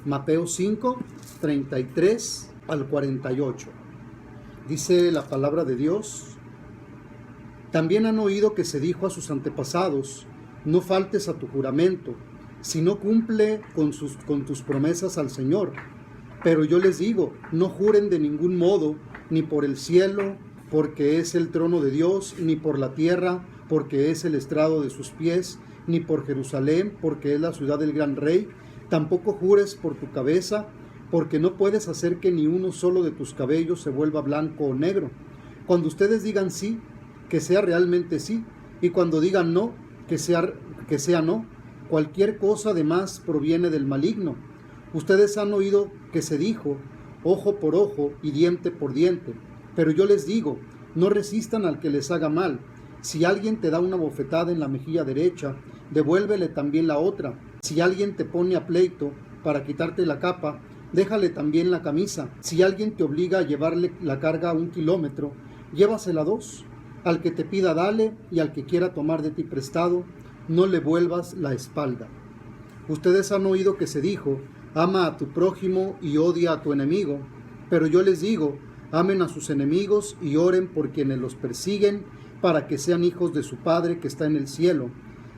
Mateo 5, 33 al 48. Dice la palabra de Dios: también han oído que se dijo a sus antepasados: no faltes a tu juramento, sino cumple con tus promesas al Señor. Pero yo les digo, no juren de ningún modo, ni por el cielo, porque es el trono de Dios, ni por la tierra, porque es el estrado de sus pies, ni por Jerusalén, porque es la ciudad del gran rey. Tampoco jures por tu cabeza, porque no puedes hacer que ni uno solo de tus cabellos se vuelva blanco o negro. Cuando ustedes digan sí, que sea realmente sí, y cuando digan no, que sea no. Cualquier cosa de más proviene del maligno. Ustedes han oído que se dijo: ojo por ojo y diente por diente. Pero yo les digo, no resistan al que les haga mal. Si alguien te da una bofetada en la mejilla derecha, devuélvele también la otra. Si alguien te pone a pleito para quitarte la capa, déjale también la camisa. Si alguien te obliga a llevarle la carga 1 kilómetro, llévasela 2. Al que te pida dale, y al que quiera tomar de ti prestado, no le vuelvas la espalda. Ustedes han oído que se dijo: ama a tu prójimo y odia a tu enemigo. Pero yo les digo, amen a sus enemigos y oren por quienes los persiguen, para que sean hijos de su Padre que está en el cielo.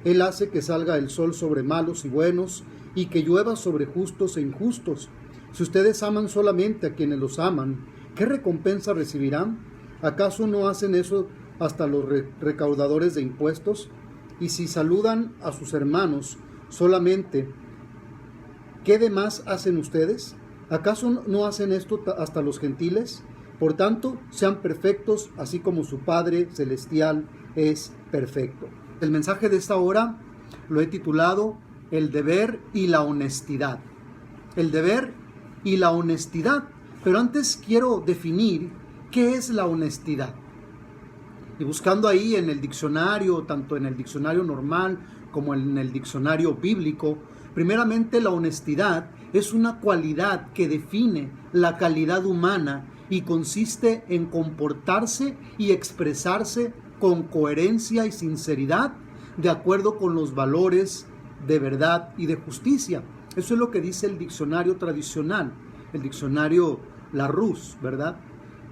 Él hace que salga el sol sobre malos y buenos, y que llueva sobre justos e injustos. Si ustedes aman solamente a quienes los aman, ¿qué recompensa recibirán? ¿Acaso no hacen eso hasta los recaudadores de impuestos? Y si saludan a sus hermanos solamente, ¿qué demás hacen ustedes? ¿Acaso no hacen esto hasta los gentiles? Por tanto, sean perfectos, así como su Padre Celestial es perfecto. El mensaje de esta hora lo he titulado El deber y la honestidad. El deber y la honestidad. Pero antes quiero definir qué es la honestidad. Y buscando ahí en el diccionario, tanto en el diccionario normal como en el diccionario bíblico, primeramente la honestidad es una cualidad que define la calidad humana y consiste en comportarse y expresarse con coherencia y sinceridad de acuerdo con los valores de verdad y de justicia. Eso es lo que dice el diccionario tradicional, el diccionario Larousse, ¿verdad?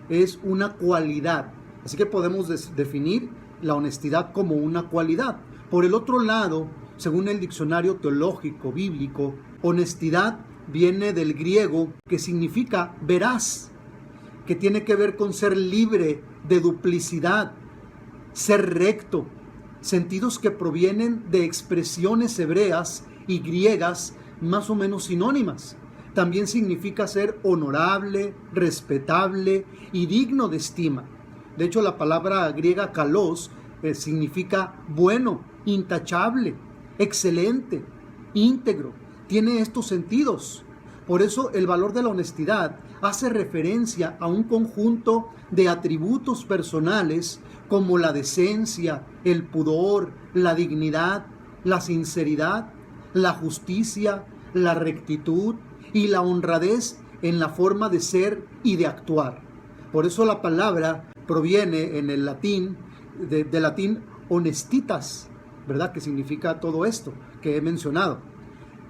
Es una cualidad. Así que podemos definir la honestidad como una cualidad. Por el otro lado, según el diccionario teológico bíblico, honestidad viene del griego, que significa veraz, que tiene que ver con ser libre de duplicidad, ser recto, sentidos que provienen de expresiones hebreas y griegas más o menos sinónimas. También significa ser honorable, respetable y digno de estima. De hecho, la palabra griega kalos significa bueno, intachable, excelente, íntegro. Tiene estos sentidos. Por eso el valor de la honestidad hace referencia a un conjunto de atributos personales como la decencia, el pudor, la dignidad, la sinceridad, la justicia, la rectitud y la honradez en la forma de ser y de actuar. Por eso la palabra proviene en el latín, de latín honestitas, ¿verdad? Que significa todo esto que he mencionado.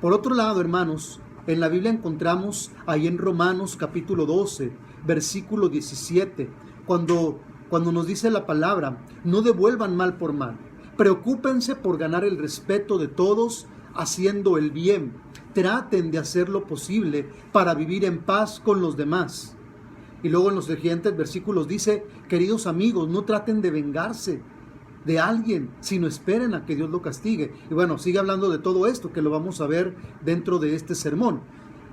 Por otro lado, hermanos, en la Biblia encontramos ahí en Romanos capítulo 12, versículo 17, cuando nos dice la palabra: no devuelvan mal por mal, preocúpense por ganar el respeto de todos haciendo el bien, traten de hacer lo posible para vivir en paz con los demás. Y luego en los siguientes versículos dice: queridos amigos, no traten de vengarse de alguien, sino esperen a que Dios lo castigue. Y bueno, sigue hablando de todo esto, que lo vamos a ver dentro de este sermón.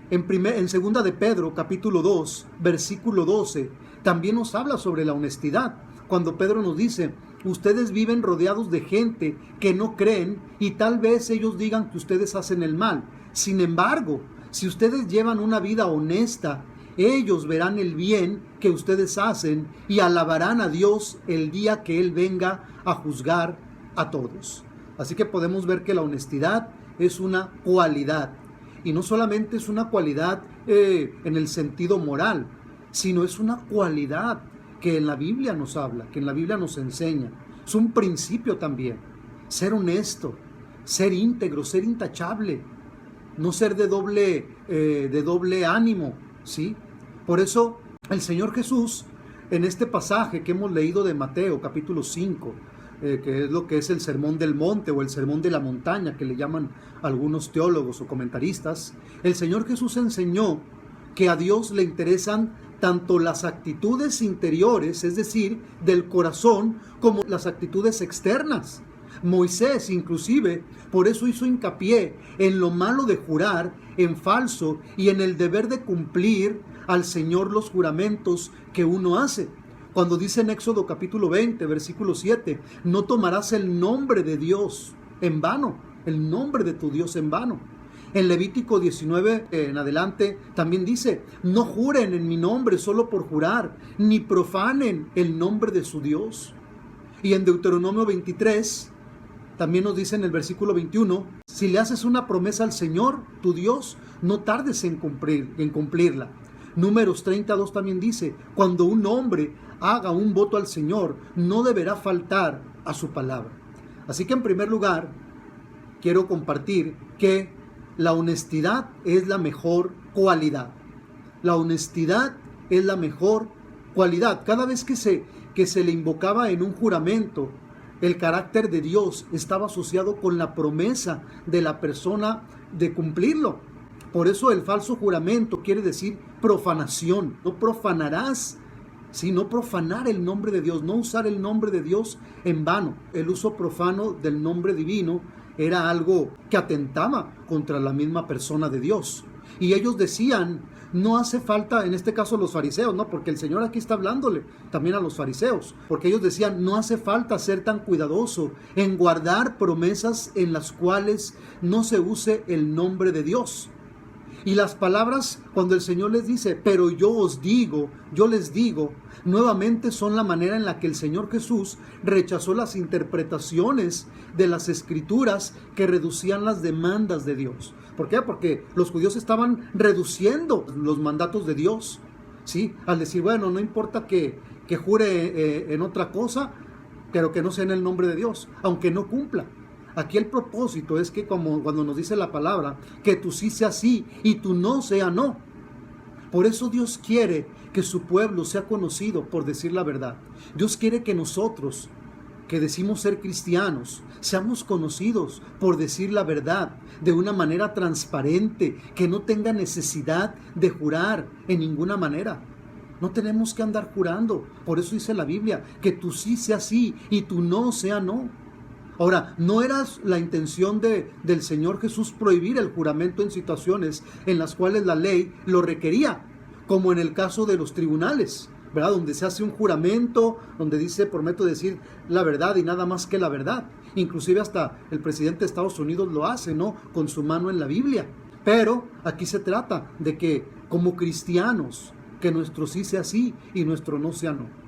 En segunda de Pedro, capítulo 2, versículo 12, también nos habla sobre la honestidad, cuando Pedro nos dice: ustedes viven rodeados de gente que no creen y tal vez ellos digan que ustedes hacen el mal. Sin embargo, si ustedes llevan una vida honesta, ellos verán el bien que ustedes hacen y alabarán a Dios el día que Él venga a juzgar a todos. Así que podemos ver que la honestidad es una cualidad. Y no solamente es una cualidad en el sentido moral, sino es una cualidad que en la Biblia nos habla, que en la Biblia nos enseña. Es un principio también. Ser honesto, ser íntegro, ser intachable. no ser de doble ánimo, ¿sí? Por eso el Señor Jesús, en este pasaje que hemos leído de Mateo, capítulo 5, que es lo que es el Sermón del Monte o el Sermón de la Montaña, que le llaman algunos teólogos o comentaristas, el Señor Jesús enseñó que a Dios le interesan tanto las actitudes interiores, es decir, del corazón, como las actitudes externas. Moisés, inclusive, por eso hizo hincapié en lo malo de jurar en falso y en el deber de cumplir al Señor los juramentos que uno hace. Cuando dice en Éxodo capítulo 20, versículo 7, no tomarás el nombre de Dios en vano, el nombre de tu Dios en vano. En Levítico 19 en adelante también dice, no juren en mi nombre solo por jurar, ni profanen el nombre de su Dios. Y en Deuteronomio 23 también nos dice en el versículo 21, si le haces una promesa al Señor, tu Dios, no tardes en cumplirla. Números 32 también dice, cuando un hombre haga un voto al Señor, no deberá faltar a su palabra. Así que en primer lugar, quiero compartir que la honestidad es la mejor cualidad. La honestidad es la mejor cualidad. Cada vez que se le invocaba en un juramento, el carácter de Dios estaba asociado con la promesa de la persona de cumplirlo. Por eso el falso juramento quiere decir profanación. No profanarás, sino profanar el nombre de Dios, no usar el nombre de Dios en vano. El uso profano del nombre divino era algo que atentaba contra la misma persona de Dios. Y ellos decían, no hace falta, en este caso los fariseos, ¿no? Porque el Señor aquí está hablándole también a los fariseos, porque ellos decían, no hace falta ser tan cuidadoso en guardar promesas en las cuales no se use el nombre de Dios. Y las palabras, cuando el Señor les dice, pero yo les digo, nuevamente son la manera en la que el Señor Jesús rechazó las interpretaciones de las Escrituras que reducían las demandas de Dios. ¿Por qué? Porque los judíos estaban reduciendo los mandatos de Dios, ¿sí? Al decir, bueno, no importa que jure en otra cosa, pero que no sea en el nombre de Dios, aunque no cumpla. Aquí el propósito es que como cuando nos dice la palabra, que tu sí sea sí y tu no sea no. Por eso Dios quiere que su pueblo sea conocido por decir la verdad. Dios quiere que nosotros, que decimos ser cristianos, seamos conocidos por decir la verdad de una manera transparente, que no tenga necesidad de jurar en ninguna manera. No tenemos que andar jurando. Por eso dice la Biblia, que tu sí sea sí y tu no sea no. Ahora, no era la intención del Señor Jesús prohibir el juramento en situaciones en las cuales la ley lo requería, como en el caso de los tribunales, ¿verdad? Donde se hace un juramento, donde dice, prometo decir la verdad y nada más que la verdad. Inclusive hasta el presidente de Estados Unidos lo hace, ¿no? Con su mano en la Biblia. Pero aquí se trata de que, como cristianos, que nuestro sí sea sí y nuestro no sea no.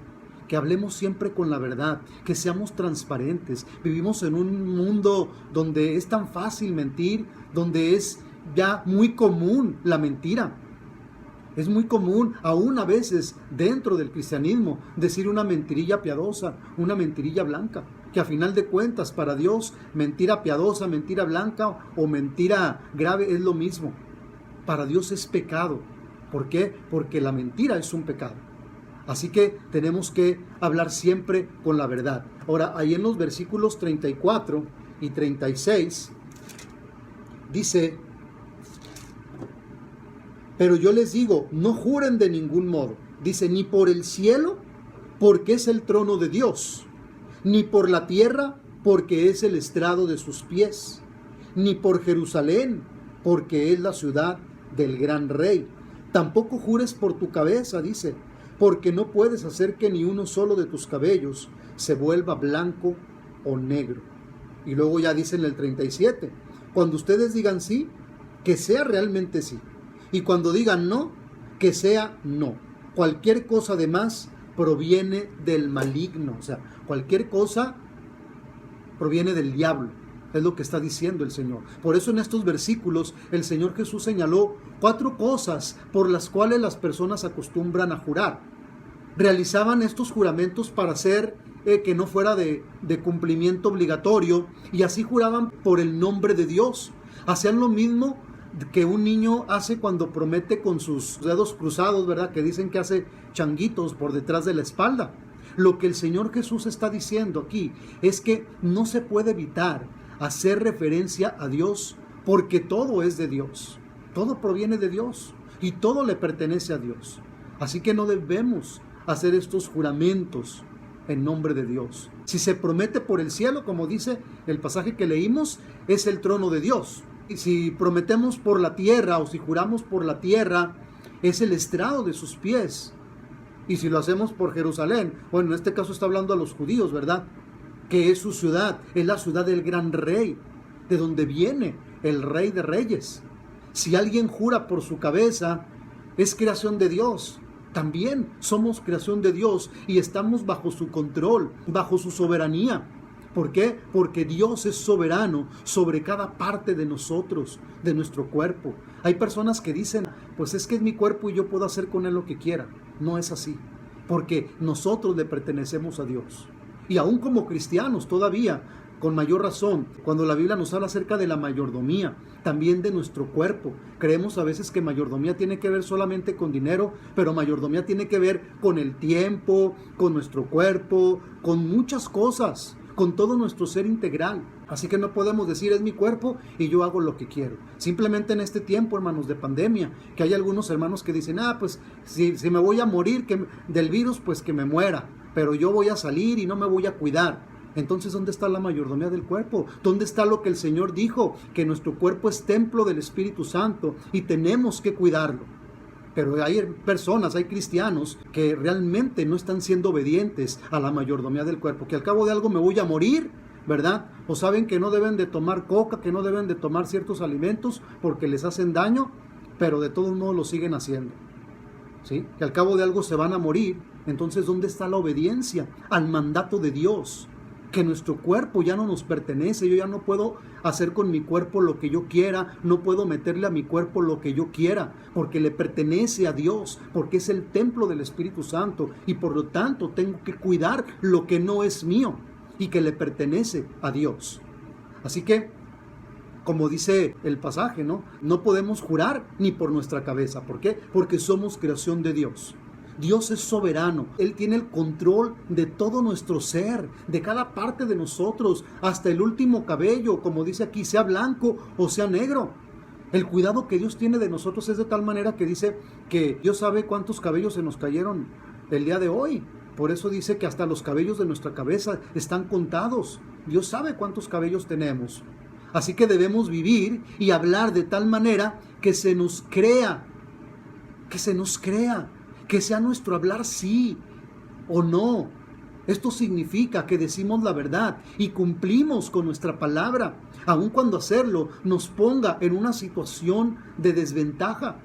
Que hablemos siempre con la verdad, que seamos transparentes. Vivimos en un mundo donde es tan fácil mentir, donde es ya muy común la mentira. Es muy común, aún a veces dentro del cristianismo, decir una mentirilla piadosa, una mentirilla blanca, que a final de cuentas para Dios mentira piadosa, mentira blanca o mentira grave es lo mismo. Para Dios es pecado. ¿Por qué? Porque la mentira es un pecado. Así que tenemos que hablar siempre con la verdad. Ahora, ahí en los versículos 34 y 36 dice, pero yo les digo, no juren de ningún modo. Dice, ni por el cielo, porque es el trono de Dios, ni por la tierra, porque es el estrado de sus pies, ni por Jerusalén, porque es la ciudad del gran rey. Tampoco jures por tu cabeza, dice, porque no puedes hacer que ni uno solo de tus cabellos se vuelva blanco o negro. Y luego ya dice en el 37, cuando ustedes digan sí, que sea realmente sí. Y cuando digan no, que sea no. Cualquier cosa de más proviene del maligno. O sea, cualquier cosa proviene del diablo. Es lo que está diciendo el Señor. Por eso en estos versículos el Señor Jesús señaló 4 cosas por las cuales las personas acostumbran a jurar. Realizaban estos juramentos para hacer que no fuera de cumplimiento obligatorio y así juraban por el nombre de Dios. Hacían lo mismo que un niño hace cuando promete con sus dedos cruzados, ¿verdad? Que dicen que hace changuitos por detrás de la espalda. Lo que el Señor Jesús está diciendo aquí es que no se puede evitar hacer referencia a Dios, porque todo es de Dios, todo proviene de Dios y todo le pertenece a Dios. Así que no debemos hacer estos juramentos en nombre de Dios. Si se promete por el cielo, como dice el pasaje que leímos, es el trono de Dios. Y si prometemos por la tierra o si juramos por la tierra, es el estrado de sus pies. Y si lo hacemos por Jerusalén, bueno, en este caso está hablando a los judíos, ¿verdad? Que es su ciudad, es la ciudad del gran rey, de donde viene el rey de reyes. Si alguien jura por su cabeza, es creación de Dios. También somos creación de Dios y estamos bajo su control, bajo su soberanía. ¿Por qué? Porque Dios es soberano sobre cada parte de nosotros, de nuestro cuerpo. Hay personas que dicen, pues es que es mi cuerpo y yo puedo hacer con él lo que quiera. No es así, porque nosotros le pertenecemos a Dios. Y aún como cristianos todavía, con mayor razón, cuando la Biblia nos habla acerca de la mayordomía, también de nuestro cuerpo. Creemos a veces que mayordomía tiene que ver solamente con dinero, pero mayordomía tiene que ver con el tiempo, con nuestro cuerpo, con muchas cosas, con todo nuestro ser integral. Así que no podemos decir es mi cuerpo y yo hago lo que quiero. Simplemente en este tiempo, hermanos, de pandemia, que hay algunos hermanos que dicen, pues si me voy a morir del virus, pues que me muera, pero yo voy a salir y no me voy a cuidar. Entonces, ¿dónde está la mayordomía del cuerpo? ¿Dónde está lo que el Señor dijo? Que nuestro cuerpo es templo del Espíritu Santo y tenemos que cuidarlo. Pero hay personas, hay cristianos que realmente no están siendo obedientes a la mayordomía del cuerpo, que al cabo de algo me voy a morir, ¿verdad? O saben que no deben de tomar coca, que no deben de tomar ciertos alimentos porque les hacen daño, pero de todos modos lo siguen haciendo, ¿sí? Que al cabo de algo se van a morir. Entonces, ¿dónde está la obediencia al mandato de Dios? Que nuestro cuerpo ya no nos pertenece, yo ya no puedo hacer con mi cuerpo lo que yo quiera, no puedo meterle a mi cuerpo lo que yo quiera, porque le pertenece a Dios, porque es el templo del Espíritu Santo, y por lo tanto tengo que cuidar lo que no es mío y que le pertenece a Dios. Así que, como dice el pasaje, no podemos jurar ni por nuestra cabeza. ¿Por qué? Porque somos creación de Dios. Dios es soberano, Él tiene el control de todo nuestro ser, de cada parte de nosotros, hasta el último cabello, como dice aquí, sea blanco o sea negro. El cuidado que Dios tiene de nosotros es de tal manera que dice que Dios sabe cuántos cabellos se nos cayeron el día de hoy. Por eso dice que hasta los cabellos de nuestra cabeza están contados. Dios sabe cuántos cabellos tenemos. Así que debemos vivir y hablar de tal manera que se nos crea, que sea nuestro hablar sí o no. Esto significa que decimos la verdad y cumplimos con nuestra palabra, aun cuando hacerlo nos ponga en una situación de desventaja.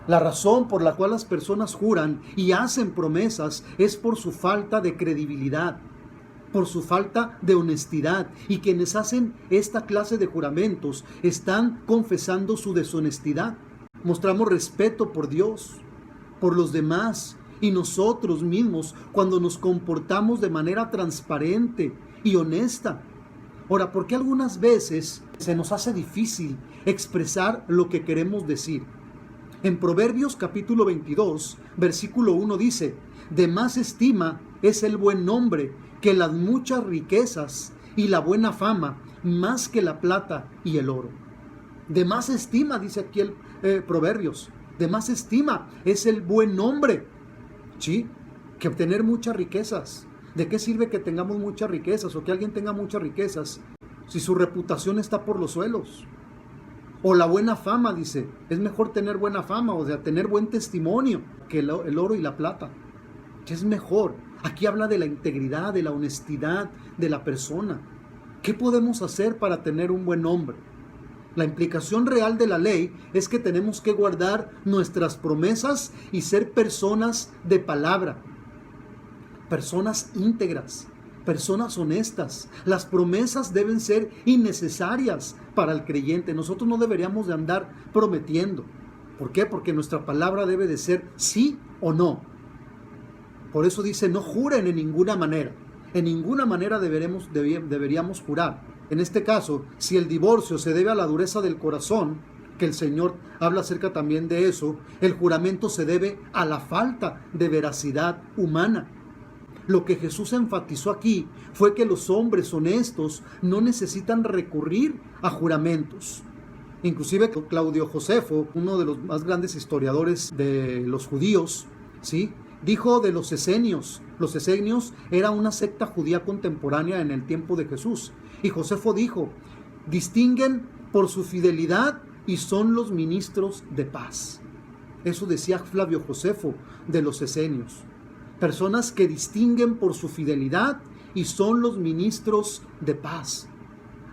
La razón por la cual las personas juran y hacen promesas es por su falta de credibilidad, por su falta de honestidad, y quienes hacen esta clase de juramentos están confesando su deshonestidad. Mostramos respeto por Dios, por los demás y nosotros mismos cuando nos comportamos de manera transparente y honesta. Ahora, ¿por qué algunas veces se nos hace difícil expresar lo que queremos decir? En Proverbios capítulo 22, versículo 1 dice, de más estima es el buen nombre que las muchas riquezas y la buena fama, más que la plata y el oro. De más estima, dice aquí el Proverbios, de más estima es el buen nombre, ¿sí? Que obtener muchas riquezas. ¿De qué sirve que tengamos muchas riquezas o que alguien tenga muchas riquezas si su reputación está por los suelos? O la buena fama, dice, es mejor tener buena fama, o sea, tener buen testimonio que el oro y la plata. ¿Qué es mejor? Aquí habla de la integridad, de la honestidad de la persona. ¿Qué podemos hacer para tener un buen nombre? La implicación real de la ley es que tenemos que guardar nuestras promesas y ser personas de palabra, personas íntegras, personas honestas. Las promesas deben ser innecesarias para el creyente. Nosotros no deberíamos de andar prometiendo. ¿Por qué? Porque nuestra palabra debe de ser sí o no. Por eso dice, no juren en ninguna manera. En ninguna manera deberíamos jurar. En este caso, si el divorcio se debe a la dureza del corazón, que el Señor habla acerca también de eso, el juramento se debe a la falta de veracidad humana. Lo que Jesús enfatizó aquí fue que los hombres honestos no necesitan recurrir a juramentos. Inclusive Claudio Josefo, uno de los más grandes historiadores de los judíos, ¿sí?, dijo de los esenios. Los esenios era una secta judía contemporánea en el tiempo de Jesús. Y Josefo dijo, distinguen por su fidelidad y son los ministros de paz. Eso decía Flavio Josefo de los esenios. Personas que distinguen por su fidelidad y son los ministros de paz.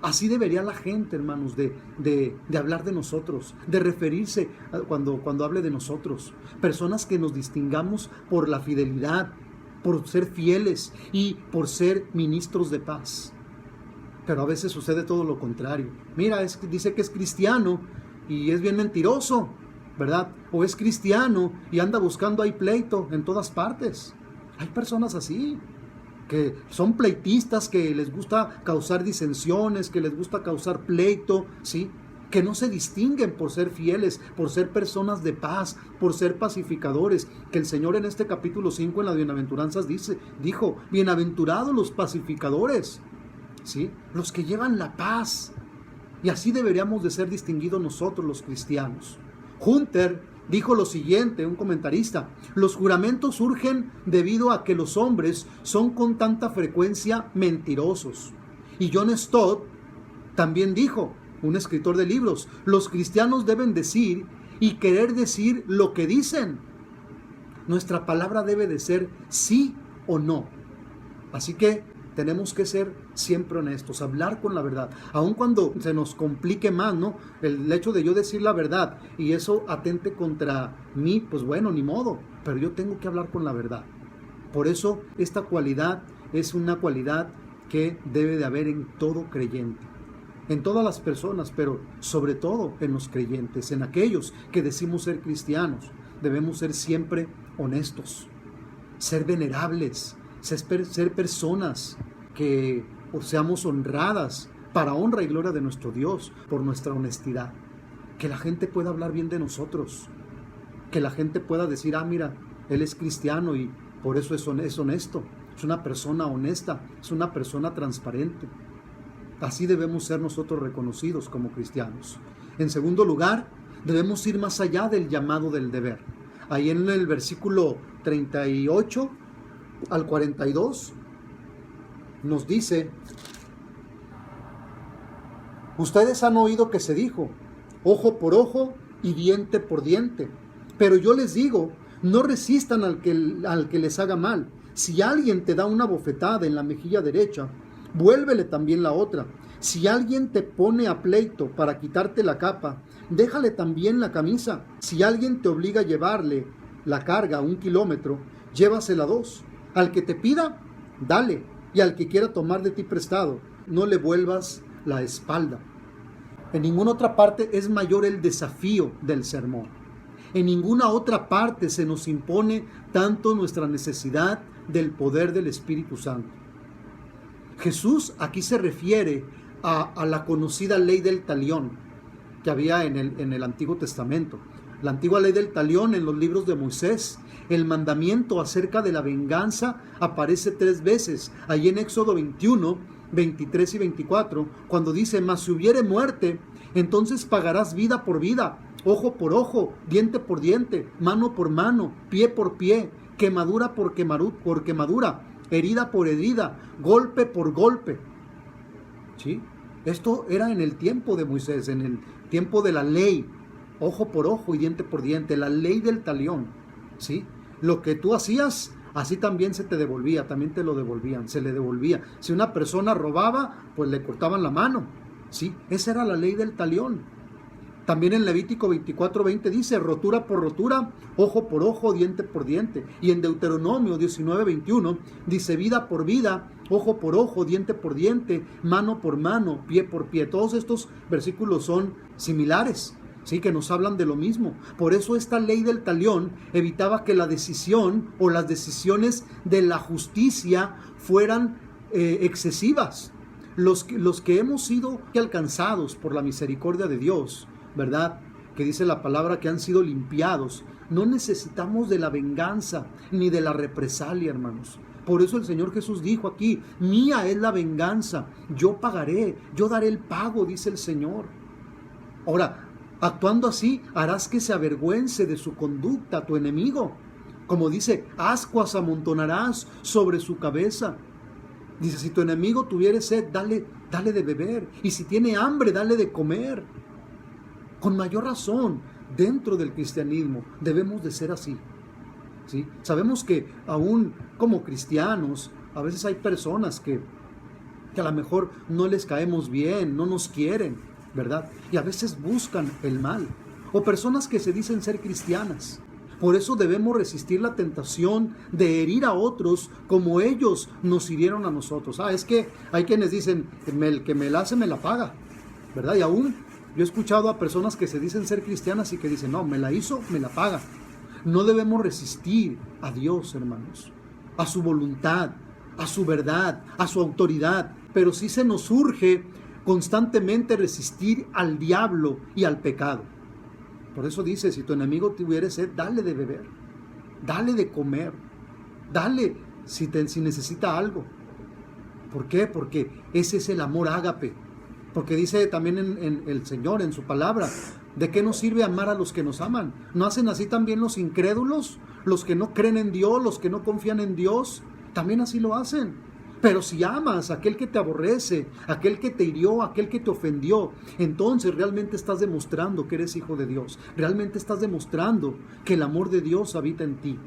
Así debería la gente, hermanos, de hablar de nosotros, de referirse cuando hable de nosotros. Personas que nos distingamos por la fidelidad, por ser fieles y por ser ministros de paz. Pero a veces sucede todo lo contrario. Mira, dice que es cristiano y es bien mentiroso, ¿verdad? O es cristiano y anda buscando ahí pleito en todas partes. Hay personas así, que son pleitistas, que les gusta causar disensiones, que les gusta causar pleito, ¿sí?, que no se distinguen por ser fieles, por ser personas de paz, por ser pacificadores, que el Señor en este capítulo 5 en las bienaventuranzas dijo, bienaventurados los pacificadores, ¿sí?, los que llevan la paz. Y así deberíamos de ser distinguidos nosotros los cristianos. Hunter dijo lo siguiente, un comentarista, los juramentos surgen debido a que los hombres son con tanta frecuencia mentirosos. Y John Stott también dijo, un escritor de libros, los cristianos deben decir y querer decir lo que dicen. Nuestra palabra debe de ser sí o no. Así que tenemos que ser siempre honestos, hablar con la verdad, aun cuando se nos complique más, ¿no? El hecho de yo decir la verdad y eso atente contra mí, pues bueno, ni modo, pero yo tengo que hablar con la verdad. Por eso esta cualidad es una cualidad que debe de haber en todo creyente, en todas las personas, pero sobre todo en los creyentes, en aquellos que decimos ser cristianos. Debemos ser siempre honestos, ser venerables, ser personas que seamos honradas para honra y gloria de nuestro Dios por nuestra honestidad. Que la gente pueda hablar bien de nosotros, que la gente pueda decir, mira, él es cristiano y por eso es honesto, es una persona honesta, es una persona transparente. Así debemos ser nosotros reconocidos como cristianos. En segundo lugar, debemos ir más allá del llamado del deber. Ahí en el versículo 38 al 42 nos dice, ustedes han oído que se dijo, ojo por ojo y diente por diente, pero yo les digo, no resistan al que les haga mal. Si alguien te da una bofetada en la mejilla derecha, vuélvele también la otra. Si alguien te pone a pleito para quitarte la capa, déjale también la camisa. Si alguien te obliga a llevarle la carga 1 kilómetro, llévasela 2. Al que te pida, dale, y al que quiera tomar de ti prestado, no le vuelvas la espalda. En ninguna otra parte es mayor el desafío del sermón. En ninguna otra parte se nos impone tanto nuestra necesidad del poder del Espíritu Santo. Jesús aquí se refiere a la conocida ley del talión que había en el Antiguo Testamento. La antigua ley del talión en los libros de Moisés. El mandamiento acerca de la venganza aparece 3 veces. Allí en Éxodo 21, 23 y 24, cuando dice, mas si hubiere muerte, entonces pagarás vida por vida, ojo por ojo, diente por diente, mano por mano, pie por pie, quemadura por quemadura, herida por herida, golpe por golpe. ¿Sí? Esto era en el tiempo de Moisés, en el tiempo de la ley, ojo por ojo y diente por diente, la ley del talión. ¿Sí? Lo que tú hacías, así también se te devolvía, también te lo devolvían, se le devolvía. Si una persona robaba, pues le cortaban la mano. ¿Sí? Esa era la ley del talión. También en Levítico 24:20 dice, rotura por rotura, ojo por ojo, diente por diente. Y en Deuteronomio 19:21 dice, vida por vida, ojo por ojo, diente por diente, mano por mano, pie por pie. Todos estos versículos son similares, ¿sí?, que nos hablan de lo mismo. Por eso esta ley del talión evitaba que la decisión o las decisiones de la justicia fueran excesivas. los que hemos sido alcanzados por la misericordia de Dios, ¿verdad? Que dice la palabra que han sido limpiados. No necesitamos de la venganza ni de la represalia, hermanos. Por eso el Señor Jesús dijo aquí, mía es la venganza, yo pagaré, yo daré el pago, dice el Señor. Ahora, actuando así, harás que se avergüence de su conducta tu enemigo. Como dice, ascuas amontonarás sobre su cabeza. Dice, si tu enemigo tuviere sed, dale de beber. Y si tiene hambre, dale de comer. Con mayor razón, dentro del cristianismo, debemos de ser así. ¿Sí? Sabemos que aún como cristianos, a veces hay personas que a lo mejor no les caemos bien, no nos quieren, ¿verdad? Y a veces buscan el mal. O personas que se dicen ser cristianas. Por eso debemos resistir la tentación de herir a otros como ellos nos hirieron a nosotros. Es que hay quienes dicen, el que me la hace me la paga, ¿verdad? Y aún yo he escuchado a personas que se dicen ser cristianas y que dicen, no, me la hizo, me la paga. No debemos resistir a Dios, hermanos, a su voluntad, a su verdad, a su autoridad. Pero sí se nos urge constantemente resistir al diablo y al pecado. Por eso dice, si tu enemigo tuviere sed, dale de beber, dale de comer, dale si necesita algo. ¿Por qué? Porque ese es el amor ágape. Porque dice también en el Señor, en su palabra, ¿de qué nos sirve amar a los que nos aman? ¿No hacen así también los incrédulos? Los que no creen en Dios, los que no confían en Dios, también así lo hacen. Pero si amas a aquel que te aborrece, aquel que te hirió, aquel que te ofendió, entonces realmente estás demostrando que eres hijo de Dios. Realmente estás demostrando que el amor de Dios habita en ti.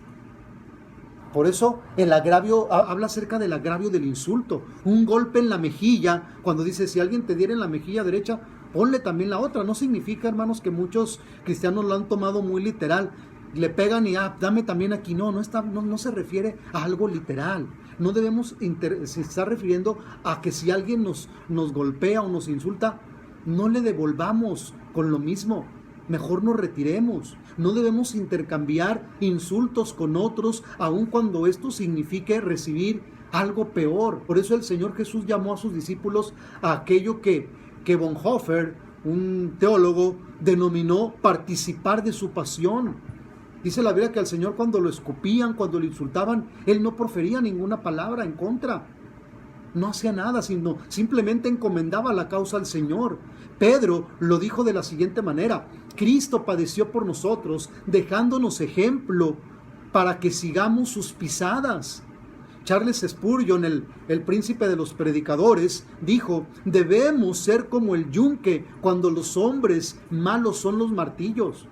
Por eso el agravio, habla acerca del agravio del insulto. Un golpe en la mejilla, cuando dice, si alguien te diera en la mejilla derecha, ponle también la otra. No significa, hermanos, que muchos cristianos lo han tomado muy literal. Le pegan y dame también aquí. No se refiere a algo literal. No debemos se está refiriendo a que si alguien nos golpea o nos insulta, no le devolvamos con lo mismo. Mejor nos retiremos. No debemos intercambiar insultos con otros, aun cuando esto signifique recibir algo peor. Por eso el Señor Jesús llamó a sus discípulos a aquello que Bonhoeffer, un teólogo, denominó participar de su pasión. Dice la Biblia que al Señor cuando lo escupían, cuando lo insultaban, Él no profería ninguna palabra en contra. No hacía nada, sino simplemente encomendaba la causa al Señor. Pedro lo dijo de la siguiente manera: Cristo padeció por nosotros, dejándonos ejemplo para que sigamos sus pisadas. Charles Spurgeon, el príncipe de los predicadores, dijo, debemos ser como el yunque cuando los hombres malos son los martillos.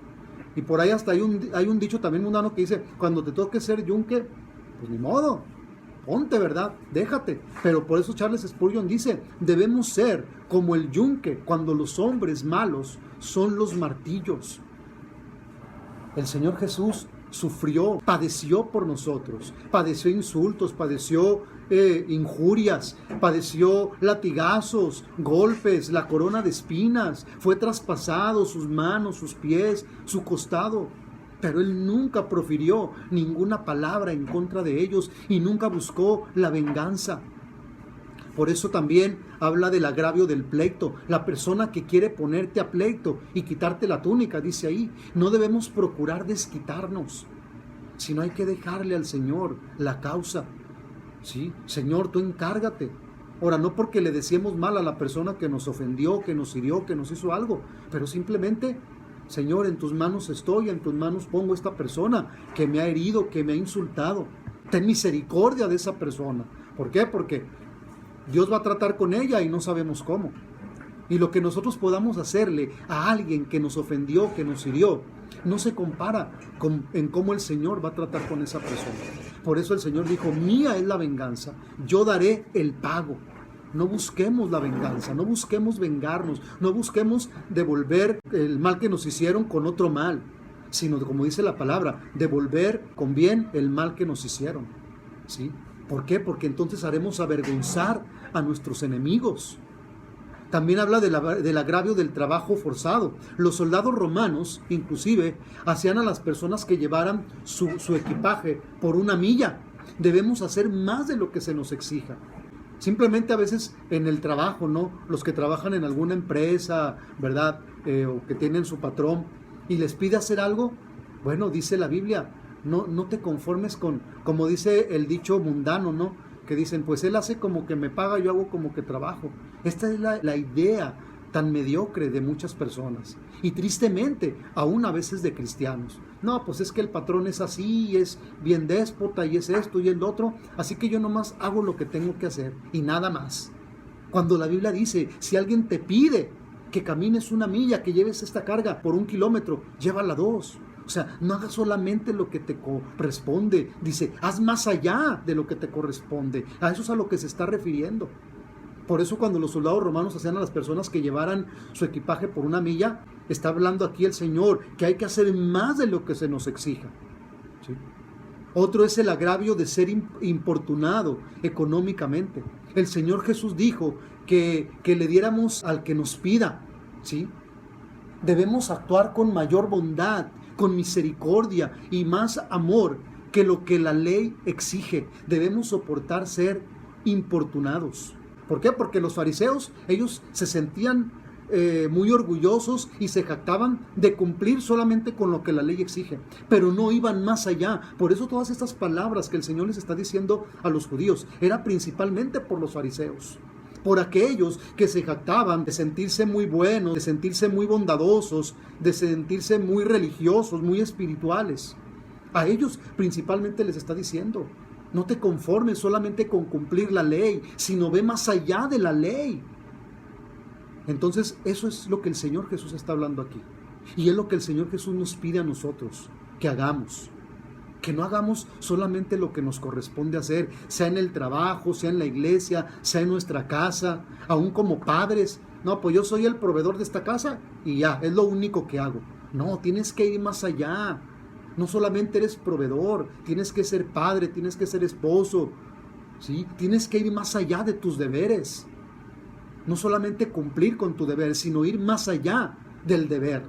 Y por ahí hasta hay un dicho también mundano que dice, cuando te toque ser yunque, pues ni modo, ponte, ¿verdad? Déjate. Pero por eso Charles Spurgeon dice, debemos ser como el yunque cuando los hombres malos son los martillos. El Señor Jesús sufrió, padeció por nosotros, padeció insultos, padeció injurias, padeció latigazos, golpes, la corona de espinas, fue traspasado sus manos, sus pies, su costado, pero Él nunca profirió ninguna palabra en contra de ellos y nunca buscó la venganza. Por eso también habla del agravio del pleito. La persona que quiere ponerte a pleito y quitarte la túnica, dice ahí, no debemos procurar desquitarnos, sino hay que dejarle al Señor la causa. ¿Sí? Señor, tú encárgate. Ahora, no porque le deseemos mal a la persona que nos ofendió, que nos hirió, que nos hizo algo, pero simplemente, Señor, en tus manos estoy, en tus manos pongo esta persona que me ha herido, que me ha insultado. Ten misericordia de esa persona. ¿Por qué? Porque Dios va a tratar con ella y no sabemos cómo. Y lo que nosotros podamos hacerle a alguien que nos ofendió, que nos hirió, no se compara en cómo el Señor va a tratar con esa persona. Por eso el Señor dijo, mía es la venganza, yo daré el pago. No busquemos la venganza, no busquemos vengarnos, no busquemos devolver el mal que nos hicieron con otro mal, sino, como dice la palabra, devolver con bien el mal que nos hicieron. ¿Sí? ¿Por qué? Porque entonces haremos avergonzar a nuestros enemigos. También habla del agravio del trabajo forzado. Los soldados romanos, inclusive, hacían a las personas que llevaran su equipaje por 1 milla. Debemos hacer más de lo que se nos exija. Simplemente a veces en el trabajo, ¿no? Los que trabajan en alguna empresa, ¿verdad? O que tienen su patrón y les pide hacer algo, bueno, dice la Biblia, no te conformes con, como dice el dicho mundano, ¿no? Que dicen, pues él hace como que me paga, yo hago como que trabajo. Esta es la idea tan mediocre de muchas personas y tristemente aún a veces de cristianos. No, pues es que el patrón es así y es bien déspota y es esto y el otro, así que yo nomás hago lo que tengo que hacer y nada más. Cuando la Biblia dice, si alguien te pide que camines 1 milla, que lleves esta carga por 1 kilómetro, llévala 2. O sea, no hagas solamente lo que te corresponde. Dice, haz más allá de lo que te corresponde. A eso es a lo que se está refiriendo. Por eso cuando los soldados romanos hacían a las personas que llevaran su equipaje por 1 milla, está hablando aquí el Señor que hay que hacer más de lo que se nos exija. ¿Sí? Otro es el agravio de ser importunado económicamente. El Señor Jesús dijo que le diéramos al que nos pida. ¿Sí? Debemos actuar con mayor bondad, con misericordia y más amor que lo que la ley exige. Debemos soportar ser importunados. ¿Por qué? Porque los fariseos, ellos se sentían muy orgullosos y se jactaban de cumplir solamente con lo que la ley exige, pero no iban más allá. Por eso todas estas palabras que el Señor les está diciendo a los judíos, era principalmente por los fariseos, por aquellos que se jactaban de sentirse muy buenos, de sentirse muy bondadosos, de sentirse muy religiosos, muy espirituales. A ellos principalmente les está diciendo, no te conformes solamente con cumplir la ley, sino ve más allá de la ley. Entonces, eso es lo que el Señor Jesús está hablando aquí. Y es lo que el Señor Jesús nos pide a nosotros, que hagamos. Que no hagamos solamente lo que nos corresponde hacer, sea en el trabajo, sea en la iglesia, sea en nuestra casa, aún como padres. No, pues yo soy el proveedor de esta casa y ya, es lo único que hago. No, tienes que ir más allá. No solamente eres proveedor, tienes que ser padre, tienes que ser esposo, ¿sí? Tienes que ir más allá de tus deberes. No solamente cumplir con tu deber, sino ir más allá del deber.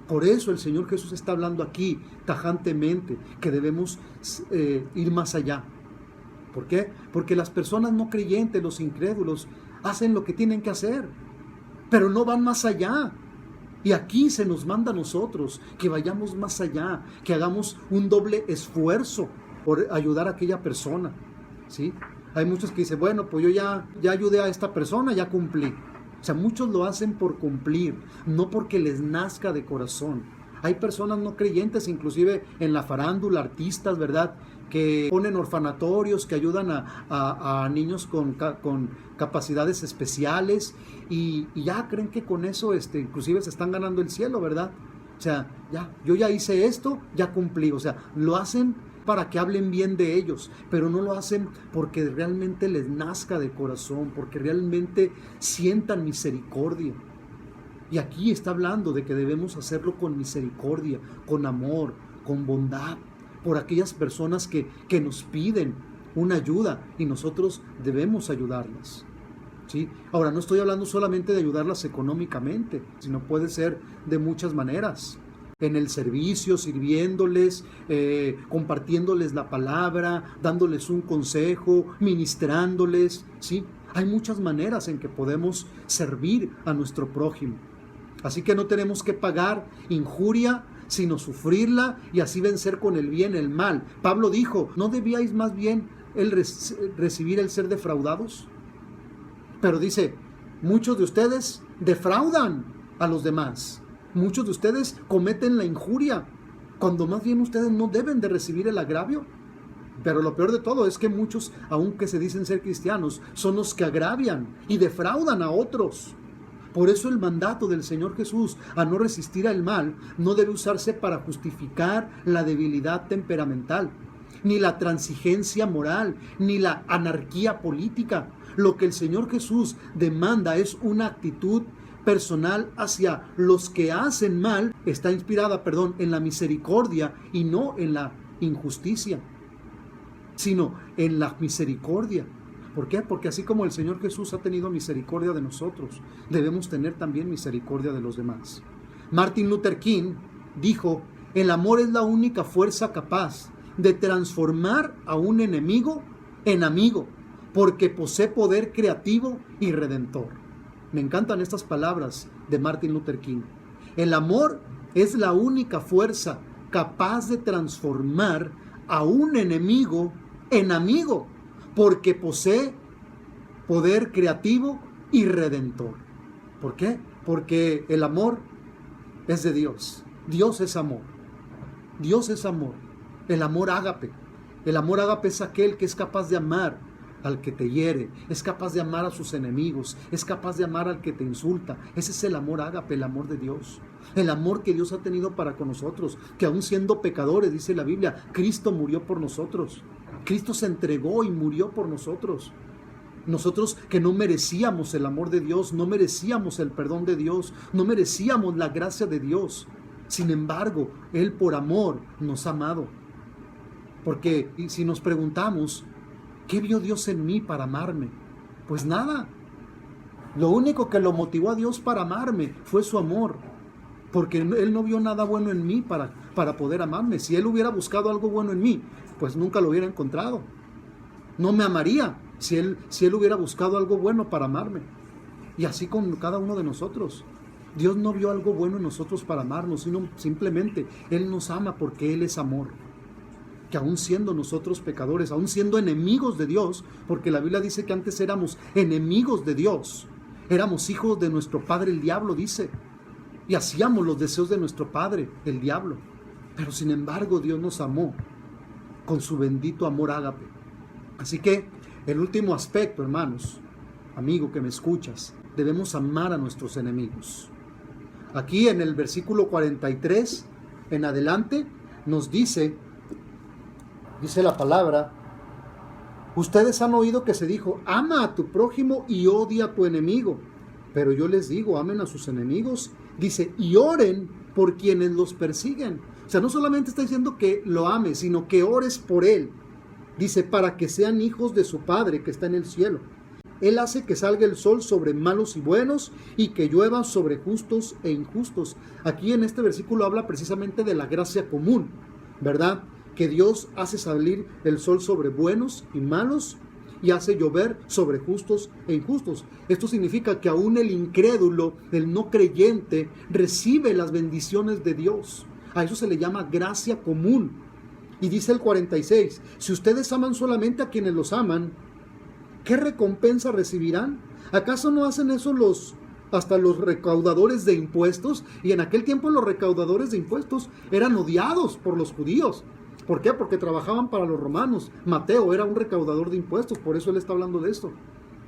Por eso el Señor Jesús está hablando aquí tajantemente que debemos ir más allá. ¿Por qué? Porque las personas no creyentes, los incrédulos, hacen lo que tienen que hacer, pero no van más allá. Y aquí se nos manda a nosotros que vayamos más allá, que hagamos un doble esfuerzo por ayudar a aquella persona, ¿sí? Hay muchos que dicen, bueno, pues yo ya ayudé a esta persona, ya cumplí. O sea, muchos lo hacen por cumplir, no porque les nazca de corazón. Hay personas no creyentes, inclusive en la farándula, artistas, ¿verdad?, que ponen orfanatorios, que ayudan a niños con capacidades especiales y ya creen que con eso inclusive se están ganando el cielo, ¿verdad? O sea, yo ya hice esto, ya cumplí. O sea, lo hacen para que hablen bien de ellos, pero no lo hacen porque realmente les nazca de corazón, porque realmente sientan misericordia. Y aquí está hablando de que debemos hacerlo con misericordia, con amor, con bondad, por aquellas personas que nos piden una ayuda y nosotros debemos ayudarlas. ¿Sí? Ahora, no estoy hablando solamente de ayudarlas económicamente, sino puede ser de muchas maneras. En el servicio, sirviéndoles, compartiéndoles la palabra, dándoles un consejo, ministrándoles, ¿sí? Hay muchas maneras en que podemos servir a nuestro prójimo. Así que no tenemos que pagar injuria, sino sufrirla y así vencer con el bien el mal. Pablo dijo, ¿no debíais más bien recibir el ser defraudados? Pero dice, muchos de ustedes defraudan a los demás. Muchos de ustedes cometen la injuria, cuando más bien ustedes no deben de recibir el agravio. Pero lo peor de todo es que muchos, aunque se dicen ser cristianos, son los que agravian y defraudan a otros. Por eso el mandato del Señor Jesús a no resistir al mal no debe usarse para justificar la debilidad temperamental, ni la transigencia moral, ni la anarquía política. Lo que el Señor Jesús demanda es una actitud personal hacia los que hacen mal, está inspirada, en la misericordia y no en la injusticia, sino en la misericordia. ¿Por qué? Porque así como el Señor Jesús ha tenido misericordia de nosotros, debemos tener también misericordia de los demás. Martin Luther King dijo, el amor es la única fuerza capaz de transformar a un enemigo en amigo, porque posee poder creativo y redentor. Me encantan estas palabras de Martin Luther King. El amor es la única fuerza capaz de transformar a un enemigo en amigo, porque posee poder creativo y redentor. ¿Por qué? Porque el amor es de Dios. Dios es amor. Dios es amor. El amor ágape. El amor ágape es aquel que es capaz de amar al que te hiere, es capaz de amar a sus enemigos, es capaz de amar al que te insulta. Ese es el amor ágape, el amor de Dios. El amor que Dios ha tenido para con nosotros, que aún siendo pecadores, dice la Biblia, Cristo murió por nosotros. Cristo se entregó y murió por nosotros. Nosotros que no merecíamos el amor de Dios, no merecíamos el perdón de Dios, no merecíamos la gracia de Dios. Sin embargo, Él por amor nos ha amado. Porque si nos preguntamos, ¿qué vio Dios en mí para amarme? Pues nada. Lo único que lo motivó a Dios para amarme fue su amor. Porque Él no vio nada bueno en mí para poder amarme. Si Él hubiera buscado algo bueno en mí, pues nunca lo hubiera encontrado. No me amaría si él hubiera buscado algo bueno para amarme. Y así con cada uno de nosotros. Dios no vio algo bueno en nosotros para amarnos, sino simplemente Él nos ama porque Él es amor. Que aún siendo nosotros pecadores, aún siendo enemigos de Dios, porque la Biblia dice que antes éramos enemigos de Dios, éramos hijos de nuestro padre el diablo, dice, y hacíamos los deseos de nuestro padre el diablo, pero sin embargo Dios nos amó con su bendito amor ágape. Así que el último aspecto, hermanos, amigo que me escuchas, debemos amar a nuestros enemigos. Aquí en el versículo 43 en adelante nos dice la palabra, ustedes han oído que se dijo, ama a tu prójimo y odia a tu enemigo. Pero yo les digo, amen a sus enemigos, dice, y oren por quienes los persiguen. O sea, no solamente está diciendo que lo ames, sino que ores por él. Dice, para que sean hijos de su Padre que está en el cielo. Él hace que salga el sol sobre malos y buenos y que llueva sobre justos e injustos. Aquí en este versículo habla precisamente de la gracia común, ¿verdad? Que Dios hace salir el sol sobre buenos y malos y hace llover sobre justos e injustos. Esto significa que aún el incrédulo, el no creyente, recibe las bendiciones de Dios. A eso se le llama gracia común. Y dice el 46, si ustedes aman solamente a quienes los aman, ¿qué recompensa recibirán? ¿Acaso no hacen eso hasta los recaudadores de impuestos? Y en aquel tiempo los recaudadores de impuestos eran odiados por los judíos. ¿Por qué? Porque trabajaban para los romanos. Mateo era un recaudador de impuestos, por eso él está hablando de esto.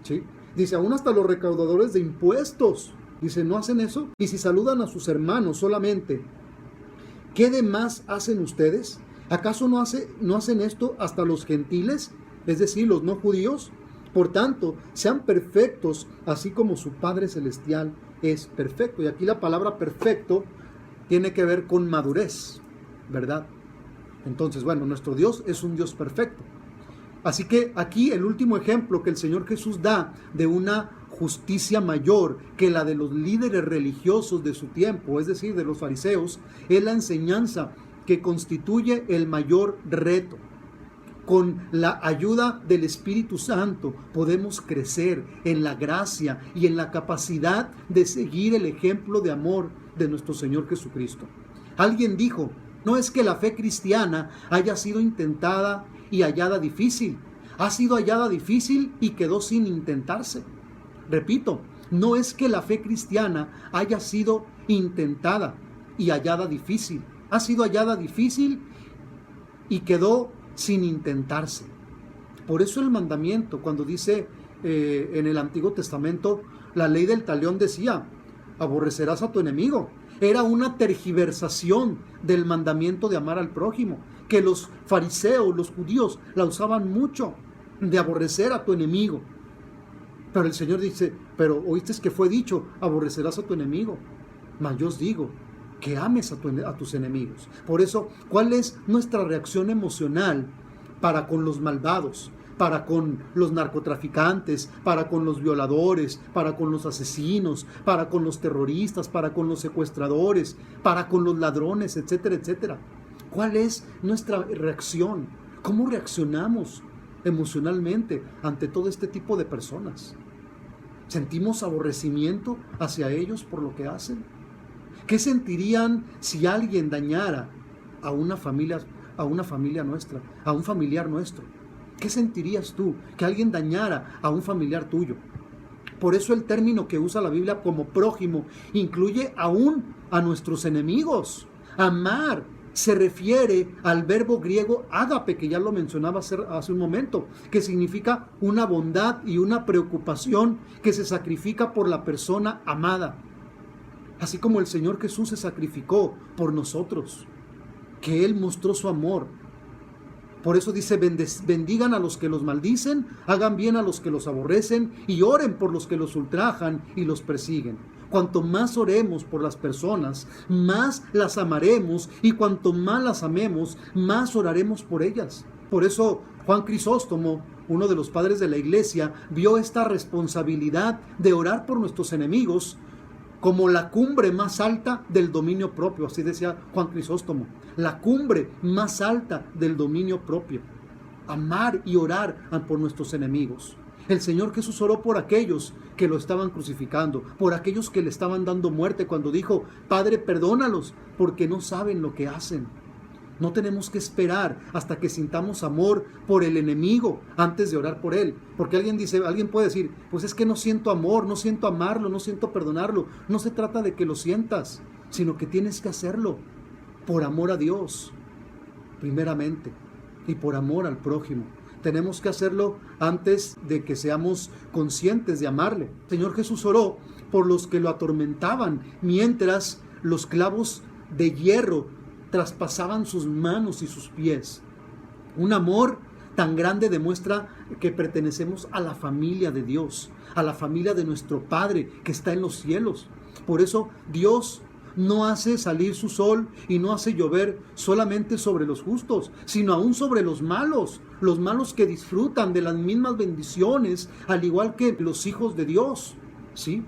¿Sí? Dice, aún hasta los recaudadores de impuestos. Dice, ¿no hacen eso? Y si saludan a sus hermanos solamente, ¿qué de más hacen ustedes? ¿Acaso no hacen esto hasta los gentiles? Es decir, los no judíos. Por tanto, sean perfectos, así como su Padre Celestial es perfecto. Y aquí la palabra perfecto tiene que ver con madurez, ¿verdad? Entonces, bueno, nuestro Dios es un Dios perfecto. Así que aquí el último ejemplo que el Señor Jesús da de una justicia mayor que la de los líderes religiosos de su tiempo, es decir, de los fariseos, es la enseñanza que constituye el mayor reto. Con la ayuda del Espíritu Santo podemos crecer en la gracia y en la capacidad de seguir el ejemplo de amor de nuestro Señor Jesucristo. Alguien dijo, no es que la fe cristiana haya sido intentada y hallada difícil. Ha sido hallada difícil y quedó sin intentarse. Repito, no es que la fe cristiana haya sido intentada y hallada difícil. Ha sido hallada difícil y quedó sin intentarse. Por eso el mandamiento, cuando dice en el Antiguo Testamento, la ley del talión decía, aborrecerás a tu enemigo. Era una tergiversación del mandamiento de amar al prójimo, que los fariseos, los judíos, la usaban mucho, de aborrecer a tu enemigo. Pero el Señor dice, pero oíste que fue dicho, aborrecerás a tu enemigo. Mas yo os digo, que ames a tus enemigos. Por eso, ¿cuál es nuestra reacción emocional para con los malvados, para con los narcotraficantes, para con los violadores, para con los asesinos, para con los terroristas, para con los secuestradores, para con los ladrones, etcétera, etcétera? ¿Cuál es nuestra reacción? ¿Cómo reaccionamos emocionalmente ante todo este tipo de personas? ¿Sentimos aborrecimiento hacia ellos por lo que hacen? ¿Qué sentirían si alguien dañara a una familia nuestra, a un familiar nuestro? ¿Qué sentirías tú que alguien dañara a un familiar tuyo? Por eso el término que usa la Biblia como prójimo incluye aún a nuestros enemigos. Amar se refiere al verbo griego ágape, que ya lo mencionaba hace un momento, que significa una bondad y una preocupación que se sacrifica por la persona amada. Así como el Señor Jesús se sacrificó por nosotros, que Él mostró su amor. Por eso dice, bendigan a los que los maldicen, hagan bien a los que los aborrecen y oren por los que los ultrajan y los persiguen. Cuanto más oremos por las personas, más las amaremos, y cuanto más las amemos, más oraremos por ellas. Por eso Juan Crisóstomo, uno de los padres de la Iglesia, vio esta responsabilidad de orar por nuestros enemigos como la cumbre más alta del dominio propio. Así decía Juan Crisóstomo, la cumbre más alta del dominio propio. Amar y orar por nuestros enemigos. El Señor Jesús oró por aquellos que lo estaban crucificando, por aquellos que le estaban dando muerte, cuando dijo, Padre, perdónalos, porque no saben lo que hacen. No tenemos que esperar hasta que sintamos amor por el enemigo antes de orar por él. Porque alguien puede decir, pues es que no siento amor, no siento amarlo, no siento perdonarlo. No se trata de que lo sientas, sino que tienes que hacerlo por amor a Dios, primeramente, y por amor al prójimo. Tenemos que hacerlo antes de que seamos conscientes de amarle. El Señor Jesús oró por los que lo atormentaban, mientras los clavos de hierro traspasaban sus manos y sus pies. Un amor tan grande demuestra que pertenecemos a la familia de Dios, a la familia de nuestro Padre que está en los cielos. Por eso Dios no hace salir su sol y no hace llover solamente sobre los justos, sino aún sobre los malos que disfrutan de las mismas bendiciones, al igual que los hijos de Dios, ¿sí?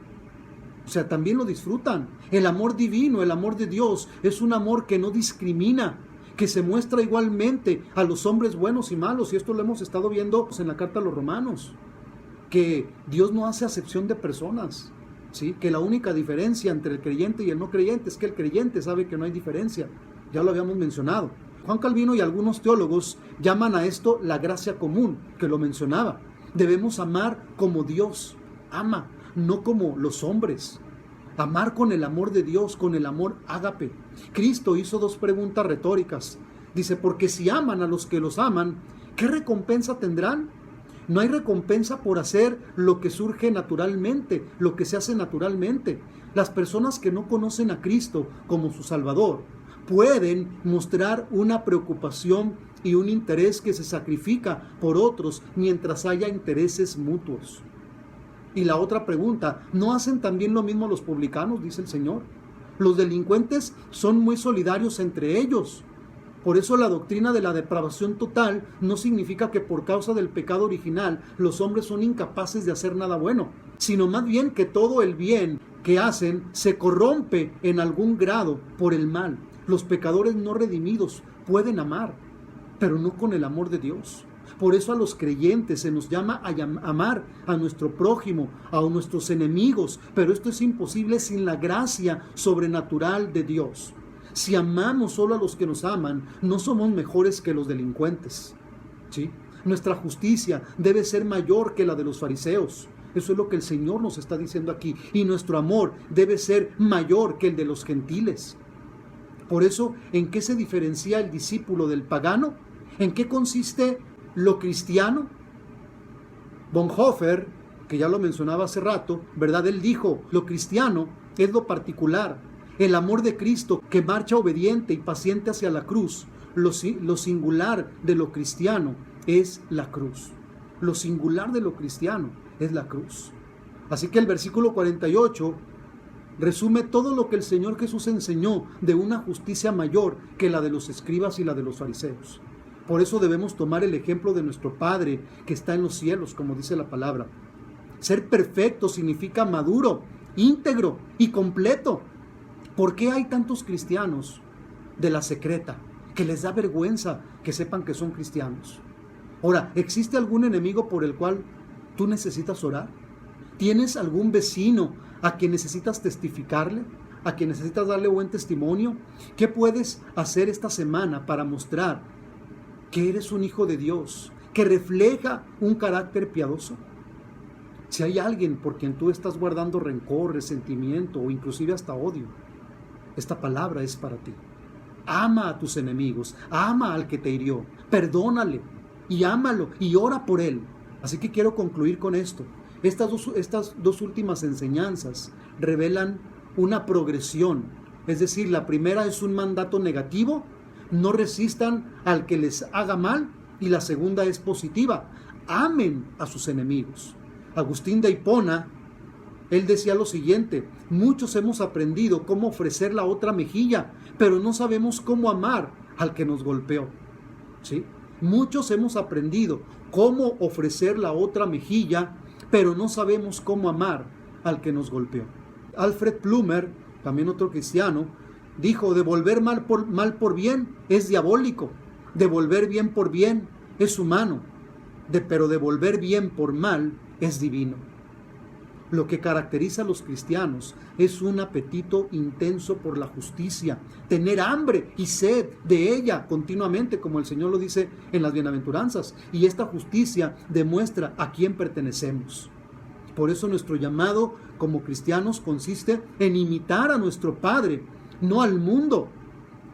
O sea, también lo disfrutan. El amor divino, el amor de Dios, es un amor que no discrimina, que se muestra igualmente a los hombres buenos y malos, y esto lo hemos estado viendo en la carta a los Romanos, que Dios no hace acepción de personas, ¿sí? Que la única diferencia entre el creyente y el no creyente es que el creyente sabe que no hay diferencia. Ya lo habíamos mencionado. Juan Calvino y algunos teólogos llaman a esto la gracia común, que lo mencionaba. Debemos amar como Dios ama, no como los hombres. Amar con el amor de Dios, con el amor ágape. Cristo hizo dos preguntas retóricas. Dice, porque si aman a los que los aman, ¿qué recompensa tendrán? No hay recompensa por hacer lo que surge naturalmente, lo que se hace naturalmente. Las personas que no conocen a Cristo como su Salvador pueden mostrar una preocupación y un interés que se sacrifica por otros mientras haya intereses mutuos. Y la otra pregunta, ¿no hacen también lo mismo los publicanos?, dice el Señor. Los delincuentes son muy solidarios entre ellos. Por eso la doctrina de la depravación total no significa que por causa del pecado original los hombres son incapaces de hacer nada bueno, sino más bien que todo el bien que hacen se corrompe en algún grado por el mal. Los pecadores no redimidos pueden amar, pero no con el amor de Dios. Por eso a los creyentes se nos llama a amar a nuestro prójimo, a nuestros enemigos, pero esto es imposible sin la gracia sobrenatural de Dios. Si amamos solo a los que nos aman, no somos mejores que los delincuentes, ¿sí? Nuestra justicia debe ser mayor que la de los fariseos. Eso es lo que el Señor nos está diciendo aquí. Y nuestro amor debe ser mayor que el de los gentiles. Por eso, ¿en qué se diferencia el discípulo del pagano? ¿En qué consiste lo cristiano? Bonhoeffer, que ya lo mencionaba hace rato, ¿verdad? Él dijo, lo cristiano es lo particular, el amor de Cristo que marcha obediente y paciente hacia la cruz. Lo singular de lo cristiano es la cruz. Lo singular de lo cristiano es la cruz. Así que el versículo 48 resume todo lo que el Señor Jesús enseñó de una justicia mayor que la de los escribas y la de los fariseos. Por eso debemos tomar el ejemplo de nuestro Padre que está en los cielos, como dice la palabra. Ser perfecto significa maduro, íntegro y completo. ¿Por qué hay tantos cristianos de la secreta que les da vergüenza que sepan que son cristianos? Ahora, ¿existe algún enemigo por el cual tú necesitas orar? ¿Tienes algún vecino a quien necesitas testificarle? ¿A quien necesitas darle buen testimonio? ¿Qué puedes hacer esta semana para mostrar que eres un hijo de Dios, que refleja un carácter piadoso? Si hay alguien por quien tú estás guardando rencor, resentimiento o inclusive hasta odio, esta palabra es para ti. Ama a tus enemigos, ama al que te hirió, perdónale y ámalo y ora por él. Así que quiero concluir con esto. Estas dos últimas enseñanzas revelan una progresión. Es decir, la primera es un mandato negativo, no resistan al que les haga mal, y la segunda es positiva, amen a sus enemigos. Agustín de Hipona, él decía lo siguiente: muchos hemos aprendido cómo ofrecer la otra mejilla, pero no sabemos cómo amar al que nos golpeó. ¿Sí? Muchos hemos aprendido cómo ofrecer la otra mejilla, pero no sabemos cómo amar al que nos golpeó. Alfred Plummer, también otro cristiano, dijo: devolver mal por bien es diabólico, devolver bien por bien es humano, pero devolver bien por mal es divino. Lo que caracteriza a los cristianos es un apetito intenso por la justicia, tener hambre y sed de ella continuamente, como el Señor lo dice en las bienaventuranzas, y esta justicia demuestra a quién pertenecemos. Por eso nuestro llamado como cristianos consiste en imitar a nuestro Padre, no al mundo.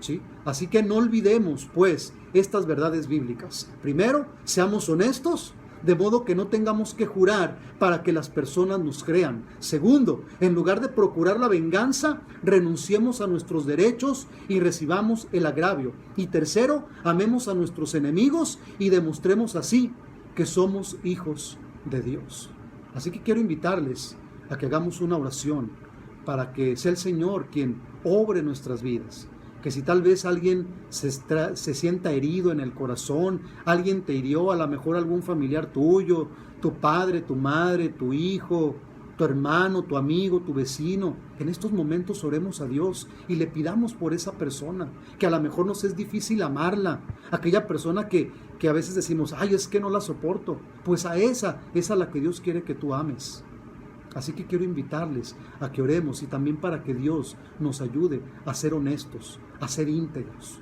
¿Sí? Así que no olvidemos, pues, estas verdades bíblicas. Primero, seamos honestos, de modo que no tengamos que jurar para que las personas nos crean. Segundo, en lugar de procurar la venganza, renunciemos a nuestros derechos y recibamos el agravio. Y tercero, amemos a nuestros enemigos y demostremos así que somos hijos de Dios. Así que quiero invitarles a que hagamos una oración para que sea el Señor quien obre nuestras vidas. Que si tal vez alguien se sienta herido en el corazón, alguien te hirió, a lo mejor algún familiar tuyo, tu padre, tu madre, tu hijo, tu hermano, tu amigo, tu vecino, en estos momentos oremos a Dios y le pidamos por esa persona, que a lo mejor nos es difícil amarla, aquella persona que a veces decimos: ay, es que no la soporto. Pues a esa es a la que Dios quiere que tú ames. Así que quiero invitarles a que oremos, y también para que Dios nos ayude a ser honestos, a ser íntegros.